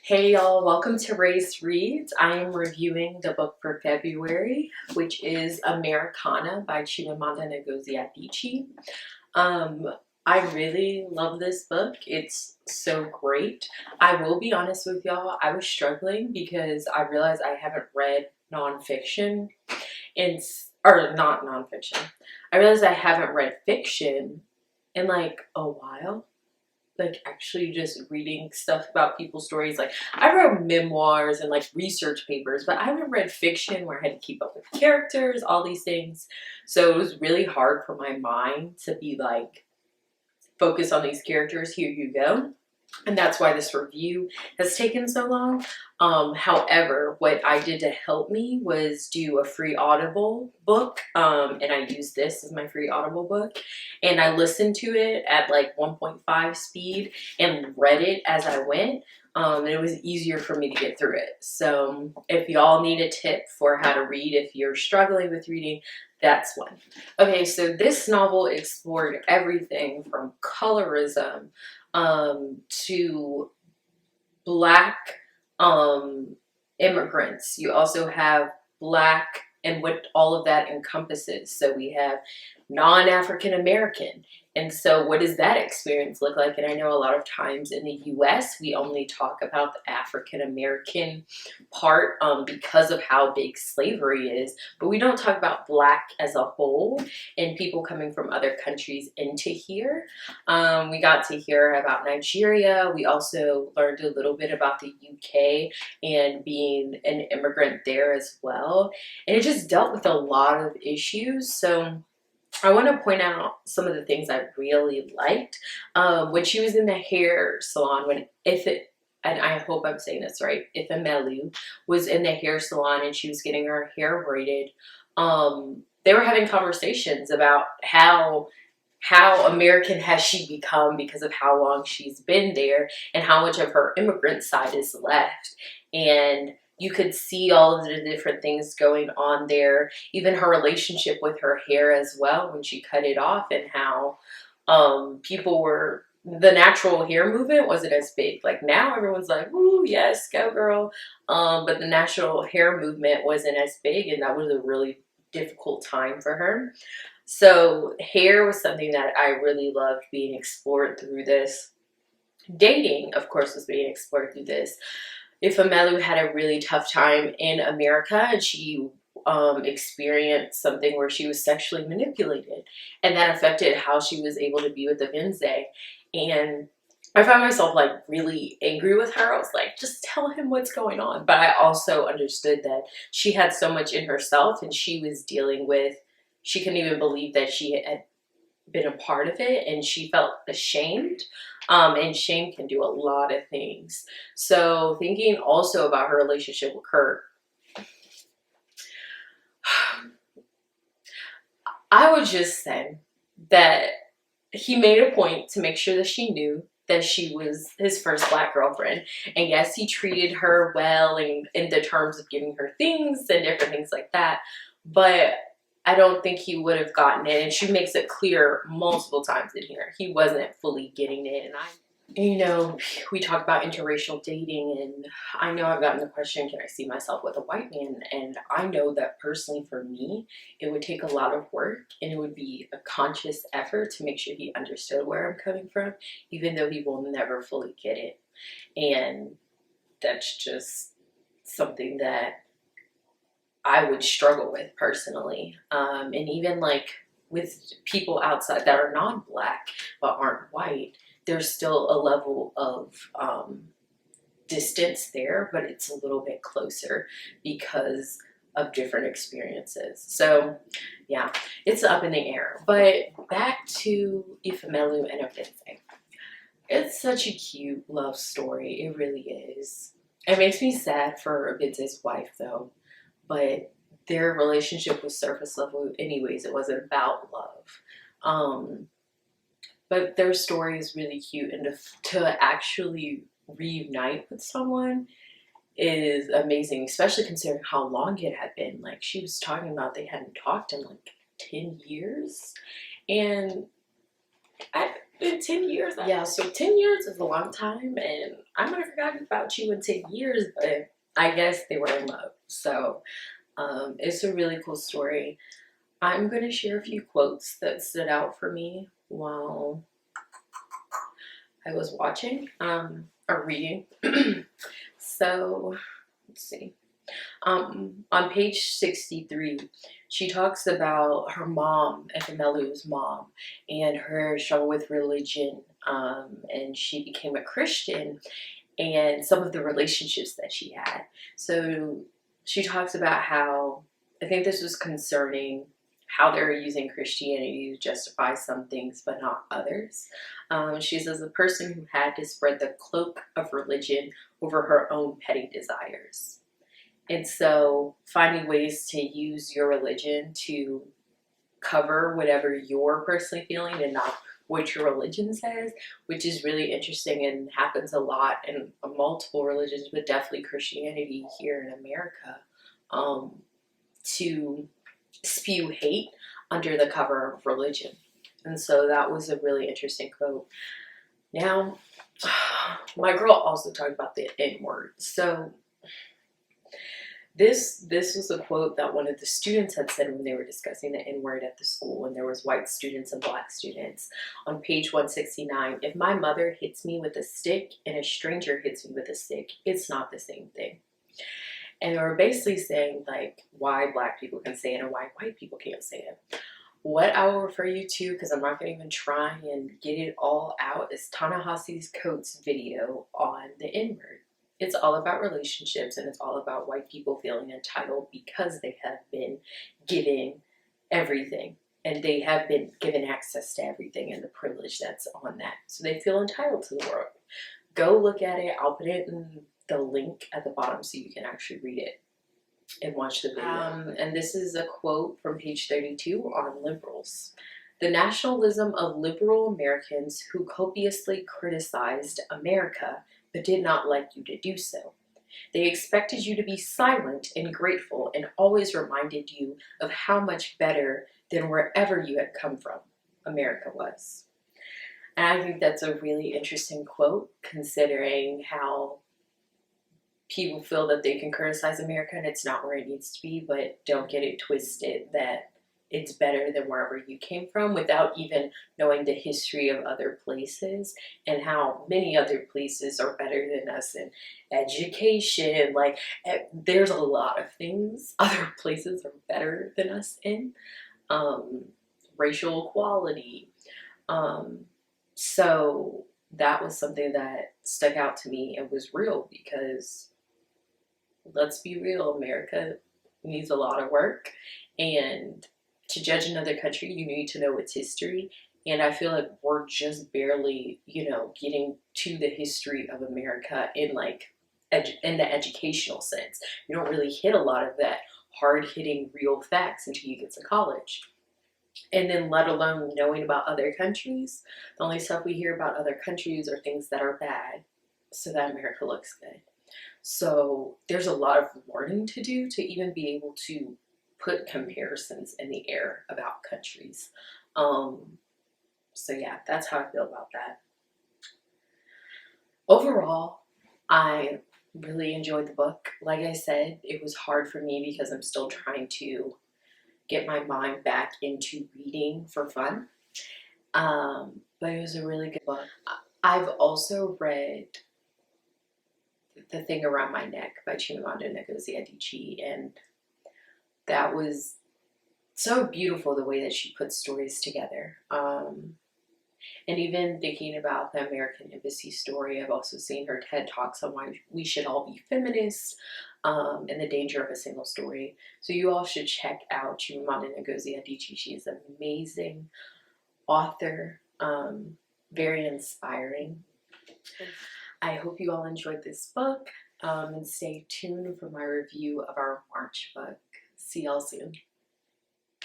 Hey y'all, welcome to Race Reads. I am reviewing the book for February, which is Americanah by Chimamanda Ngozi Adichie. I really love this book. It's so great. I will be honest with y'all, I was struggling because I realized I haven't read nonfiction or not nonfiction. I realized I haven't read fiction in like a while. Like actually just reading stuff about people's stories. Like I wrote memoirs and like research papers, but I haven't read fiction where I had to keep up with characters, all these things. So it was really hard for my mind to be like focus on these characters. Here you go. And that's why this review has taken so long. However, what I did to help me was do a free Audible book. And I used this as my free Audible book. And I listened to it at like 1.5 speed and read it as I went. And it was easier for me to get through it. So if y'all need a tip for how to read, if you're struggling with reading, that's one. Okay, so this novel explored everything from colorism to Black immigrants. You also have Black and what all of that encompasses. So we have non-African American. And so what does that experience look like? And I know a lot of times in the US, we only talk about the African American part because of how big slavery is, but we don't talk about Black as a whole and people coming from other countries into here. We got to hear about Nigeria. We also learned a little bit about the UK and being an immigrant there as well. And it just dealt with a lot of issues. So I want to point out some of the things I really liked. When she was in the hair salon, and I hope I'm saying this right, if Emelu was in the hair salon and she was getting her hair braided, they were having conversations about how American has she become because of how long she's been there and how much of her immigrant side is left. And you could see all of the different things going on there, even her relationship with her hair as well when she cut it off, and how the natural hair movement wasn't as big. Like now everyone's like, ooh, yes, go girl. But the natural hair movement wasn't as big, and that was a really difficult time for her. So hair was something that I really loved being explored through this. Dating, of course, was being explored through this. If Emelu had a really tough time in America and she experienced something where she was sexually manipulated, and that affected how she was able to be with the Wednesday. And I found myself like really angry with her. I was like, just tell him what's going on. But I also understood that she had so much in herself and she was dealing with, she couldn't even believe that she had been a part of it, and she felt ashamed. And shame can do a lot of things. So thinking also about her relationship with Kurt, I would just say that he made a point to make sure that she knew that she was his first Black girlfriend. And yes, he treated her well and in the terms of giving her things and different things like that. But I don't think he would have gotten it. And she makes it clear multiple times in here. He wasn't fully getting it. And we talk about interracial dating, and I know I've gotten the question, can I see myself with a white man? And I know that personally for me, it would take a lot of work, and it would be a conscious effort to make sure he understood where I'm coming from, even though he will never fully get it. And that's just something that I would struggle with personally. And even like with people outside that are non-Black but aren't white, there's still a level of distance there, but it's a little bit closer because of different experiences. So yeah, it's up in the air. But back to Ifemelu and Odense. It's such a cute love story. It really is. It makes me sad for Odense's wife though, but their relationship was surface level anyways. It wasn't about love. But their story is really cute, and to actually reunite with someone is amazing, especially considering how long it had been. Like she was talking about they hadn't talked in like 10 years. And in 10 years, yeah, so 10 years is a long time, and I might have forgotten about you in 10 years, but I guess they were in love. So it's a really cool story. I'm going to share a few quotes that stood out for me while I was watching or reading. So let's see. On page 63, she talks about her mom, Efemelu's mom, and her struggle with religion. And she became a Christian, and some of the relationships that she had. So she talks about how, I think this was concerning, how they're using Christianity to justify some things but not others. She says the person who had to spread the cloak of religion over her own petty desires. And so finding ways to use your religion to cover whatever you're personally feeling and not what your religion says, which is really interesting and happens a lot in multiple religions, but definitely Christianity here in America, to spew hate under the cover of religion. And so that was a really interesting quote. Now, my girl also talked about the N-word. So this was a quote that one of the students had said when they were discussing the N-word at the school, when there was white students and black students. On page 169, if my mother hits me with a stick and a stranger hits me with a stick, it's not the same thing. And they were basically saying like why black people can say it and why white people can't say it. What I will refer you to, because I'm not going to even try and get it all out, is Ta-Nehisi's Coates video on the N-word. It's all about relationships, and it's all about white people feeling entitled because they have been given everything, and they have been given access to everything and the privilege that's on that. So they feel entitled to the world. Go look at it. I'll put it in the link at the bottom so you can actually read it and watch the video. And this is a quote from page 32 on liberals. The nationalism of liberal Americans who copiously criticized America but did not like you to do so. They expected you to be silent and grateful and always reminded you of how much better than wherever you had come from America was. And I think that's a really interesting quote, considering how people feel that they can criticize America and it's not where it needs to be, but don't get it twisted that it's better than wherever you came from, without even knowing the history of other places and how many other places are better than us in education. Like, there's a lot of things other places are better than us in. Racial equality. So that was something that stuck out to me and was real, because let's be real, America needs a lot of work, and to judge another country, you need to know its history. And I feel like we're just barely, getting to the history of America in in the educational sense. You don't really hit a lot of that hard-hitting real facts until you get to college. And then let alone knowing about other countries. The only stuff we hear about other countries are things that are bad so that America looks good. So there's a lot of learning to do to even be able to put comparisons in the air about countries. So yeah, that's how I feel about that. Overall, I really enjoyed the book. Like I said, it was hard for me because I'm still trying to get my mind back into reading for fun. But it was a really good book. I've also read The Thing Around My Neck by Chimamanda Ngozi Adichie, and that was so beautiful, the way that she puts stories together. And even thinking about the American Embassy story, I've also seen her TED Talks on why we should all be feminists, and the danger of a single story. So you all should check out Chimamanda Ngozi Adichie. She is an amazing author, very inspiring. I hope you all enjoyed this book, and stay tuned for my review of our March book. See y'all soon.